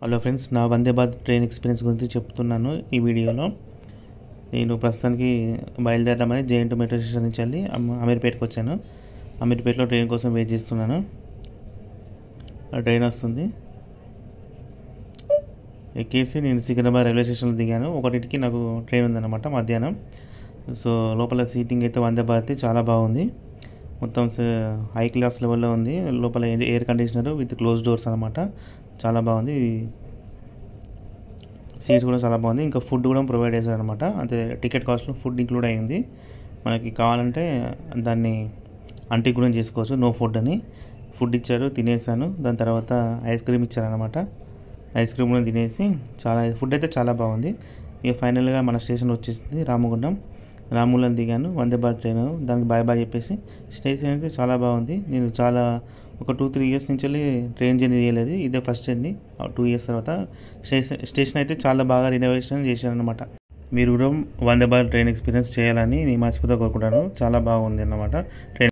Hello friends, నా Vande Bharat train experience గురించి చెప్తున్నాను ఈ వీడియోలో. నేను ప్రస్తుతానికి బయలుదేరమని జేఎన్టీ మెట్రో స్టేషన్ నుంచి వెళ్ళి అమీర్పేటకు వచ్చాను. అమీర్పేటలో ట్రైన్ కోసం వెయిట్ చేస్తున్నాను. ఆ ట్రైన్ వస్తుంది. ఎక్కేసి నేను సికింద్రాబాద్ రైల్వే స్టేషన్లో దిగాను. 1కి నాకు ట్రైన్ ఉందన్నమాట మధ్యాహ్నం. సో లోపల సీటింగ్ అయితే వందే భారత్ చాలా బాగుంది. మొత్తం హై క్లాస్ లెవెల్లో ఉంది. లోపల air conditioner with close doors అనమాట. చాలా బాగుంది. సీట్స్ కూడా చాలా బాగుంది. ఇంకా ఫుడ్ కూడా ప్రొవైడ్ చేశారనమాట. అంటే టికెట్ కాస్ట్లో ఫుడ్ ఇంక్లూడ్ అయ్యింది. మనకి కావాలంటే దాన్ని అంటికి కూడా చేసుకోవచ్చు. నో ఫుడ్ అని ఫుడ్ ఇచ్చారు, తినేసాను. దాని తర్వాత ఐస్ క్రీమ్ ఇచ్చారనమాట. ఐస్ క్రీమ్ కూడా తినేసి ఫుడ్ అయితే చాలా బాగుంది. ఇక ఫైనల్గా మన స్టేషన్ వచ్చేసింది రామగుండం దిగాను. వందే భారత్ ట్రైన్ దానికి బాయ్ చెప్పేసి స్టేషన్ అయితే చాలా బాగుంది. నేను ఒక 2-3 ఇయర్స్ నుంచి వెళ్ళి ట్రైన్ జర్నీ చేయలేదు. ఇదే ఫస్ట్ జర్నీ 2 ఇయర్స్ తర్వాత. స్టేషన్ అయితే చాలా బాగా రినోవేషన్ చేశారనమాట. మీరు కూడా వందే భారత్ ట్రైన్ ఎక్స్పీరియన్స్ చేయాలని నేను మనస్ఫూర్తిగా కోరుకుంటాను. చాలా బాగుంది అన్నమాట ట్రైన్.